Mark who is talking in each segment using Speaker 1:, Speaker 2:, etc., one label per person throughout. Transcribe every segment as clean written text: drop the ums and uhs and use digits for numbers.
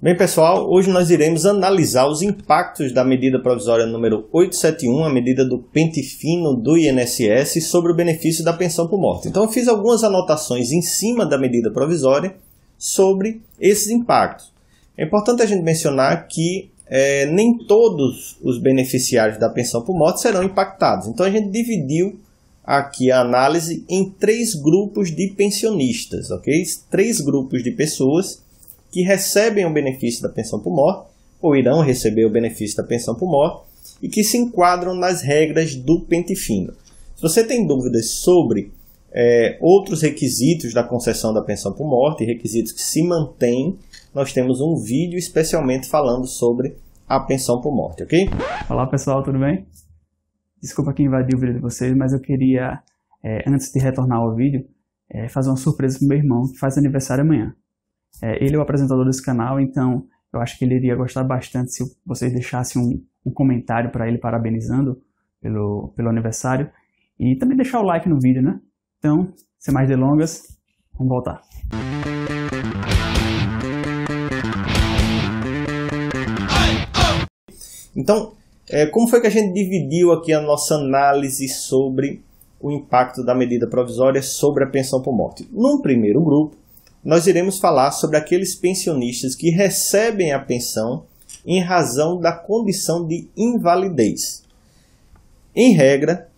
Speaker 1: Bem, pessoal, hoje nós iremos analisar os impactos da medida provisória número 871, a medida do pente fino do INSS, sobre o benefício da pensão por morte. Então, eu fiz algumas anotações em cima da medida provisória sobre esses impactos. É importante a gente mencionar que nem todos os beneficiários da pensão por morte serão impactados. Então, a gente dividiu aqui a análise em 3 grupos de pensionistas, ok? 3 grupos de pessoas que recebem o benefício da pensão por morte, ou irão receber o benefício da pensão por morte, e que se enquadram nas regras do pente fino. Se você tem dúvidas sobre outros requisitos da concessão da pensão por morte, requisitos que se mantêm, nós temos um vídeo especialmente falando sobre a pensão por morte, ok?
Speaker 2: Olá pessoal, tudo bem? Desculpa que invadi o vídeo de vocês, mas eu queria, antes de retornar ao vídeo, fazer uma surpresa para o meu irmão, que faz aniversário amanhã. Ele é o apresentador desse canal, então eu acho que ele iria gostar bastante se vocês deixassem um comentário para ele parabenizando pelo aniversário. E também deixar o like no vídeo, né? Então, sem mais delongas, vamos voltar.
Speaker 1: Então, como foi que a gente dividiu aqui a nossa análise sobre o impacto da medida provisória sobre a pensão por morte? Num primeiro grupo, nós iremos falar sobre aqueles pensionistas que recebem a pensão em razão da condição de invalidez. Em regra,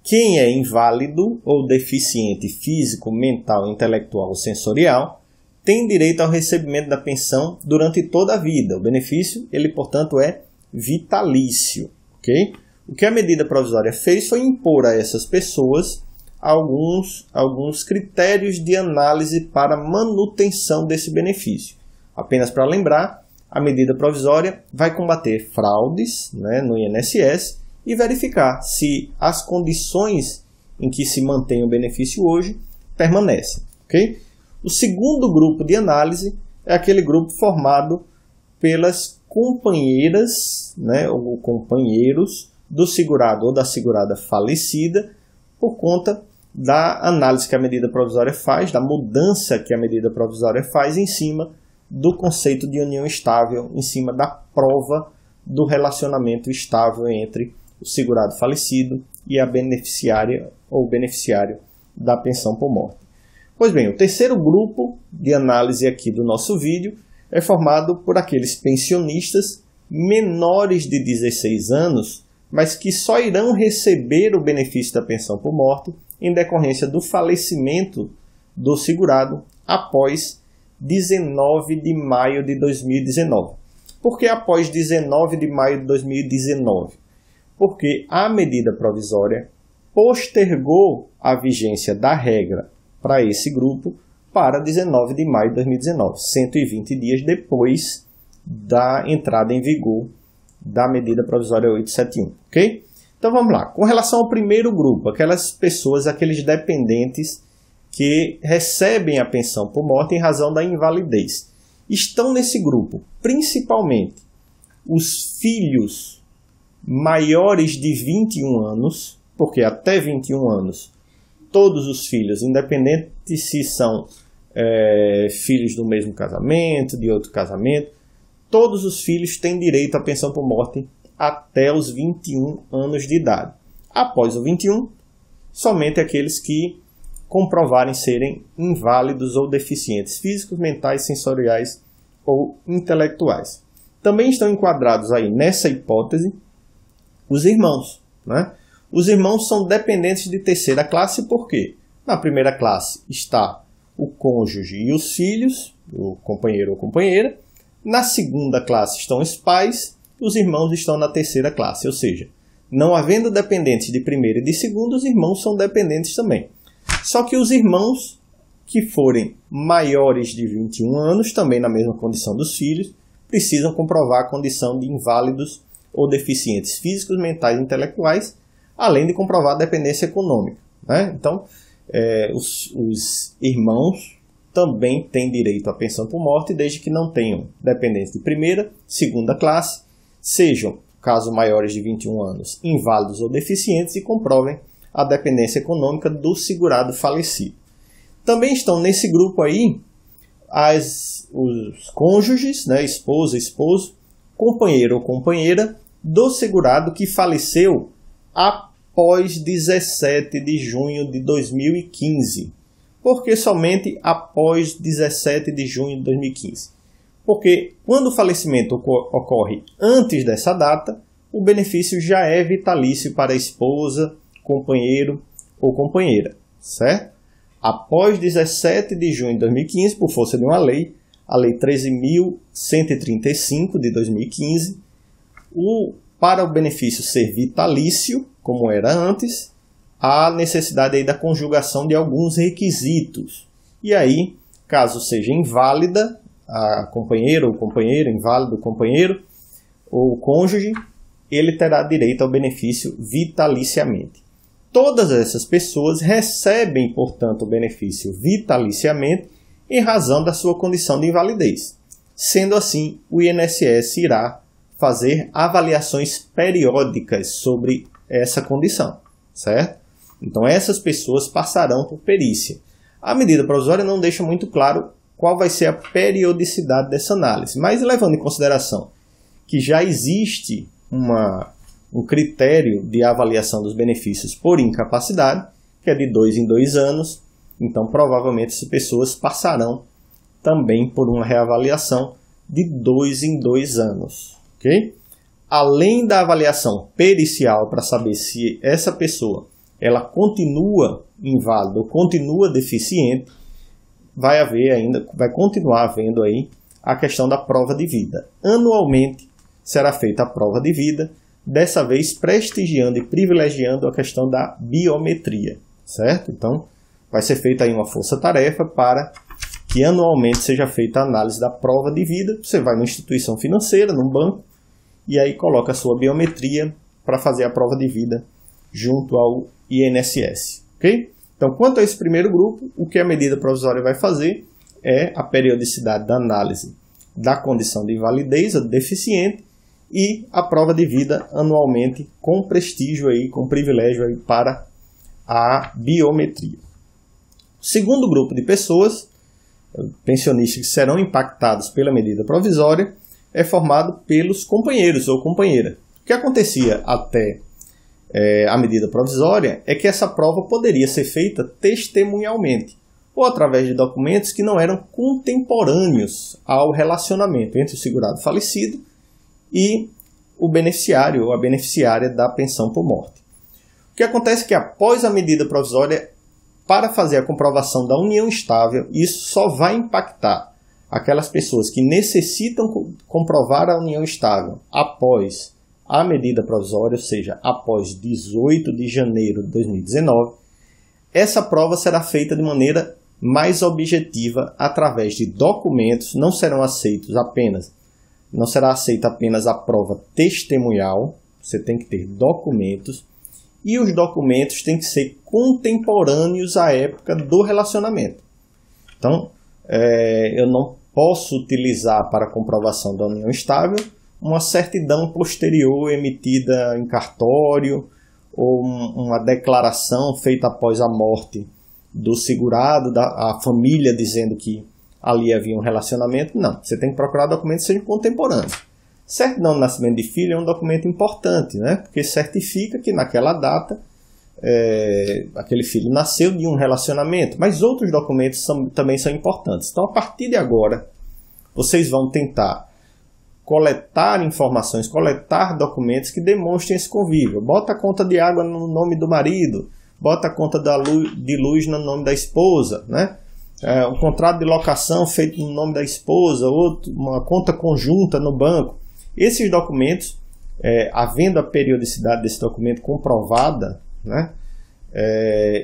Speaker 1: quem é inválido ou deficiente físico, mental, intelectual ou sensorial tem direito ao recebimento da pensão durante toda a vida. O benefício, ele, portanto, é vitalício. Okay? O que a medida provisória fez foi impor a essas pessoas alguns critérios de análise para manutenção desse benefício. Apenas para lembrar, a medida provisória vai combater fraudes, né, no INSS e verificar se as condições em que se mantém o benefício hoje permanecem. Okay? O segundo grupo de análise é aquele grupo formado pelas companheiras, né, ou companheiros do segurado ou da segurada falecida por conta da análise que a medida provisória faz, da mudança que a medida provisória faz em cima do conceito de união estável, em cima da prova do relacionamento estável entre o segurado falecido e a beneficiária ou beneficiário da pensão por morte. Pois bem, o terceiro grupo de análise aqui do nosso vídeo é formado por aqueles pensionistas menores de 16 anos, mas que só irão receber o benefício da pensão por morte em decorrência do falecimento do segurado após 19 de maio de 2019. Por que após 19 de maio de 2019? Porque a medida provisória postergou a vigência da regra para esse grupo para 19 de maio de 2019, 120 dias depois da entrada em vigor da medida provisória 871, ok? Então vamos lá. Com relação ao primeiro grupo, aquelas pessoas, aqueles dependentes que recebem a pensão por morte em razão da invalidez. Estão nesse grupo principalmente os filhos maiores de 21 anos, porque até 21 anos todos os filhos, independente se são filhos do mesmo casamento, de outro casamento, todos os filhos têm direito à pensão por morte até os 21 anos de idade. Após o 21, somente aqueles que comprovarem serem inválidos ou deficientes físicos, mentais, sensoriais ou intelectuais. Também estão enquadrados aí nessa hipótese os irmãos, né? Os irmãos são dependentes de terceira classe, por quê? Na primeira classe está o cônjuge e os filhos, o companheiro ou companheira. Na segunda classe estão os pais, os irmãos estão na terceira classe, ou seja, não havendo dependentes de primeira e de segunda, os irmãos são dependentes também. Só que os irmãos que forem maiores de 21 anos, também na mesma condição dos filhos, precisam comprovar a condição de inválidos ou deficientes físicos, mentais e intelectuais, além de comprovar a dependência econômica, né? Então, os irmãos também têm direito à pensão por morte, desde que não tenham dependentes de primeira, segunda classe, sejam, caso maiores de 21 anos, inválidos ou deficientes e comprovem a dependência econômica do segurado falecido. Também estão nesse grupo aí os cônjuges, né, esposa, esposo, companheiro ou companheira do segurado que faleceu após 17 de junho de 2015. Por que somente após 17 de junho de 2015? Porque quando o falecimento ocorre antes dessa data, o benefício já é vitalício para a esposa, companheiro ou companheira, certo? Após 17 de junho de 2015, por força de uma lei, a Lei 13.135 de 2015, para o benefício ser vitalício, como era antes, há necessidade aí da conjugação de alguns requisitos. E aí, caso seja inválida, a companheira ou companheiro, inválido companheiro ou cônjuge, ele terá direito ao benefício vitaliciamente. Todas essas pessoas recebem, portanto, o benefício vitaliciamente em razão da sua condição de invalidez. Sendo assim, o INSS irá fazer avaliações periódicas sobre essa condição, certo? Então, essas pessoas passarão por perícia. A medida provisória não deixa muito claro qual vai ser a periodicidade dessa análise, mas levando em consideração que já existe um critério de avaliação dos benefícios por incapacidade, que é de 2 em 2 anos, então provavelmente essas pessoas passarão também por uma reavaliação de 2 em 2 anos. Okay? Além da avaliação pericial para saber se essa pessoa ela continua inválida ou continua deficiente, vai continuar havendo aí a questão da prova de vida. Anualmente será feita a prova de vida, dessa vez prestigiando e privilegiando a questão da biometria, certo? Então, vai ser feita aí uma força-tarefa para que anualmente seja feita a análise da prova de vida. Você vai numa instituição financeira, num banco, e aí coloca a sua biometria para fazer a prova de vida junto ao INSS, ok? Então, quanto a esse primeiro grupo, o que a medida provisória vai fazer é a periodicidade da análise da condição de invalidez, a deficiente, e a prova de vida anualmente com prestígio aí, com privilégio aí para a biometria. O segundo grupo de pessoas, pensionistas que serão impactados pela medida provisória, é formado pelos companheiros ou companheira. O que acontecia até a medida provisória é que essa prova poderia ser feita testemunhalmente, ou através de documentos que não eram contemporâneos ao relacionamento entre o segurado falecido e o beneficiário ou a beneficiária da pensão por morte. O que acontece é que após a medida provisória, para fazer a comprovação da união estável, isso só vai impactar aquelas pessoas que necessitam comprovar a união estável após a medida provisória, ou seja, após 18 de janeiro de 2019. Essa prova será feita de maneira mais objetiva através de documentos, não será aceita apenas a prova testemunhal, você tem que ter documentos, e os documentos têm que ser contemporâneos à época do relacionamento. Então, eu não posso utilizar para comprovação da união estável uma certidão posterior emitida em cartório ou uma declaração feita após a morte do segurado, a família dizendo que ali havia um relacionamento. Não, você tem que procurar documentos que sejam contemporâneos. Certidão de nascimento de filho é um documento importante, né? Porque certifica que naquela data aquele filho nasceu de um relacionamento, mas outros documentos também são importantes. Então, a partir de agora, vocês vão tentar coletar informações, coletar documentos que demonstrem esse convívio. Bota a conta de água no nome do marido, bota a conta de luz no nome da esposa, né? Um contrato de locação feito no nome da esposa, uma conta conjunta no banco. Esses documentos, havendo a periodicidade desse documento comprovada, né?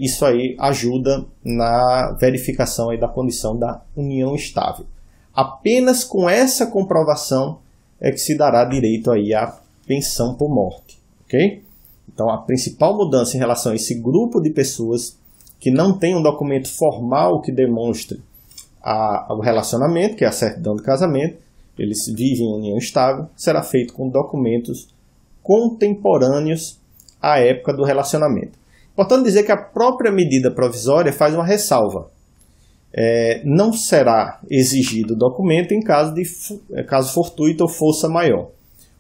Speaker 1: Isso aí ajuda na verificação aí da condição da união estável. Apenas com essa comprovação é que se dará direito aí à pensão por morte, ok? Então, a principal mudança em relação a esse grupo de pessoas que não tem um documento formal que demonstre o relacionamento, que é a certidão de casamento, eles vivem em união estável, será feito com documentos contemporâneos à época do relacionamento. Importante dizer que a própria medida provisória faz uma ressalva. não será exigido documento em caso fortuito ou força maior.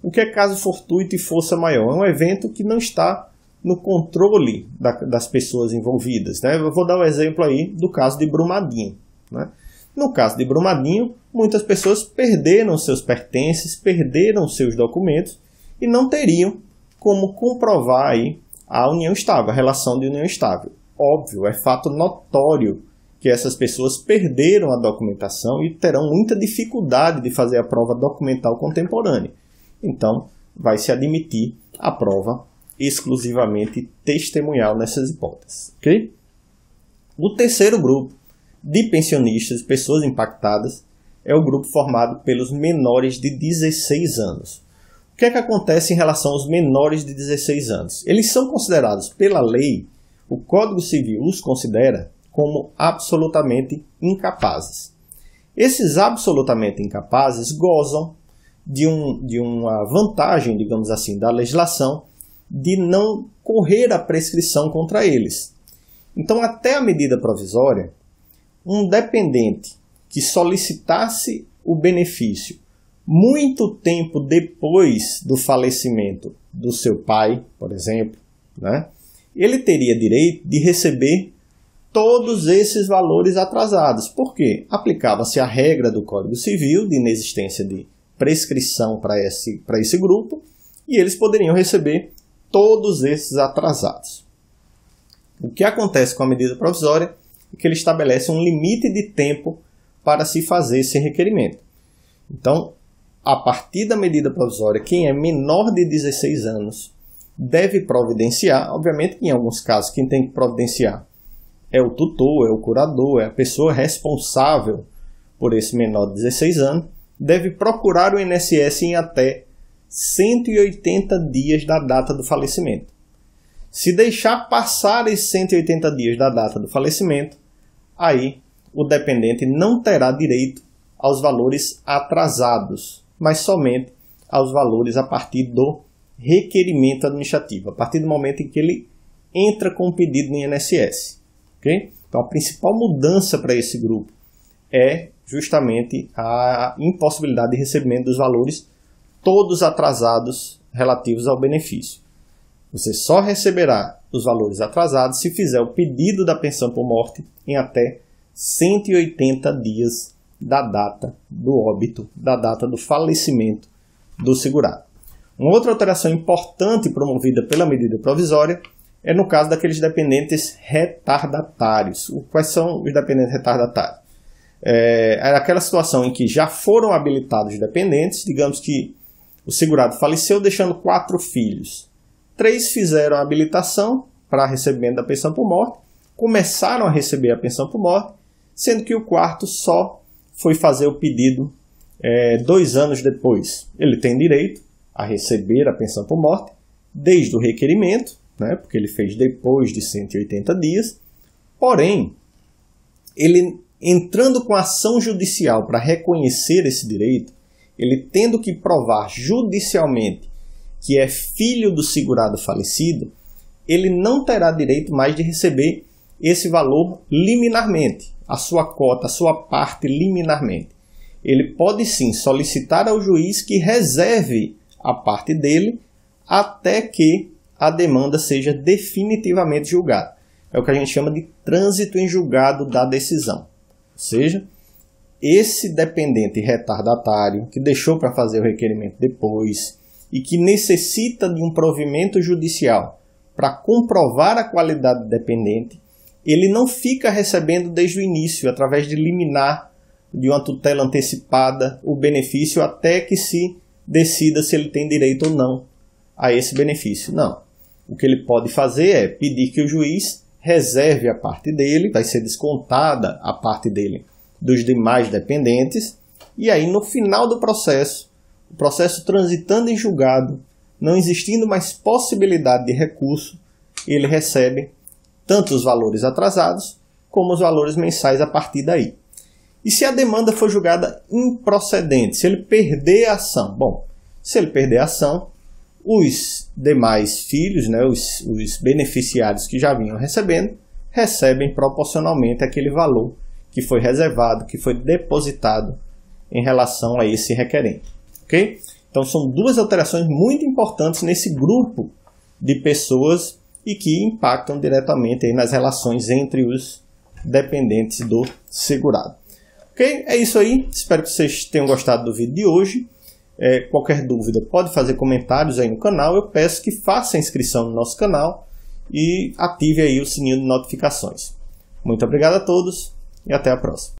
Speaker 1: O que é caso fortuito e força maior? É um evento que não está no controle das pessoas envolvidas, né? Eu vou dar um exemplo aí do caso de Brumadinho, né? No caso de Brumadinho, muitas pessoas perderam seus pertences, perderam seus documentos e não teriam como comprovar aí a união estável, a relação de união estável. Óbvio, é fato notório que essas pessoas perderam a documentação e terão muita dificuldade de fazer a prova documental contemporânea. Então, vai se admitir a prova exclusivamente testemunhal nessas hipóteses. Okay? O terceiro grupo de pensionistas, pessoas impactadas, é o grupo formado pelos menores de 16 anos. O que é que acontece em relação aos menores de 16 anos? Eles são considerados pela lei, o Código Civil os considera como absolutamente incapazes. Esses absolutamente incapazes gozam de uma vantagem, digamos assim, da legislação de não correr a prescrição contra eles. Então, até a medida provisória, um dependente que solicitasse o benefício muito tempo depois do falecimento do seu pai, por exemplo, né, ele teria direito de receber todos esses valores atrasados. Por quê? Aplicava-se a regra do Código Civil de inexistência de prescrição para esse grupo e eles poderiam receber todos esses atrasados. O que acontece com a medida provisória é que ele estabelece um limite de tempo para se fazer esse requerimento. Então, a partir da medida provisória, quem é menor de 16 anos deve providenciar, obviamente que em alguns casos quem tem que providenciar é o tutor, é o curador, é a pessoa responsável por esse menor de 16 anos, deve procurar o INSS em até 180 dias da data do falecimento. Se deixar passar esses 180 dias da data do falecimento, aí o dependente não terá direito aos valores atrasados, mas somente aos valores a partir do requerimento administrativo, a partir do momento em que ele entra com o pedido no INSS. Okay? Então, a principal mudança para esse grupo é justamente a impossibilidade de recebimento dos valores todos atrasados relativos ao benefício. Você só receberá os valores atrasados se fizer o pedido da pensão por morte em até 180 dias da data do óbito, da data do falecimento do segurado. Uma outra alteração importante promovida pela medida provisória é no caso daqueles dependentes retardatários. Quais são os dependentes retardatários? É aquela situação em que já foram habilitados os dependentes, digamos que o segurado faleceu deixando 4 filhos. 3 fizeram a habilitação para recebimento da pensão por morte, começaram a receber a pensão por morte, sendo que o 4º só foi fazer o pedido 2 anos depois. Ele tem direito a receber a pensão por morte desde o requerimento, né, porque ele fez depois de 180 dias, porém, ele entrando com ação judicial para reconhecer esse direito, ele tendo que provar judicialmente que é filho do segurado falecido, ele não terá direito mais de receber esse valor liminarmente, a sua cota, a sua parte liminarmente. Ele pode sim solicitar ao juiz que reserve a parte dele até que a demanda seja definitivamente julgada. É o que a gente chama de trânsito em julgado da decisão. Ou seja, esse dependente retardatário que deixou para fazer o requerimento depois e que necessita de um provimento judicial para comprovar a qualidade do dependente, ele não fica recebendo desde o início, através de liminar, de uma tutela antecipada, o benefício até que se decida se ele tem direito ou não a esse benefício. Não. O que ele pode fazer é pedir que o juiz reserve a parte dele, vai ser descontada a parte dele dos demais dependentes, e aí no final do processo, o processo transitando em julgado, não existindo mais possibilidade de recurso, ele recebe tanto os valores atrasados como os valores mensais a partir daí. E se a demanda for julgada improcedente, se ele perder a ação? Bom, se ele perder a ação, os demais filhos, né, os beneficiários que já vinham recebendo, recebem proporcionalmente aquele valor que foi reservado, que foi depositado em relação a esse requerente. Ok? Então são duas alterações muito importantes nesse grupo de pessoas e que impactam diretamente aí nas relações entre os dependentes do segurado. Ok? É isso aí. Espero que vocês tenham gostado do vídeo de hoje. Qualquer dúvida pode fazer comentários aí no canal. Eu peço que faça a inscrição no nosso canal e ative aí o sininho de notificações. Muito obrigado a todos e até a próxima.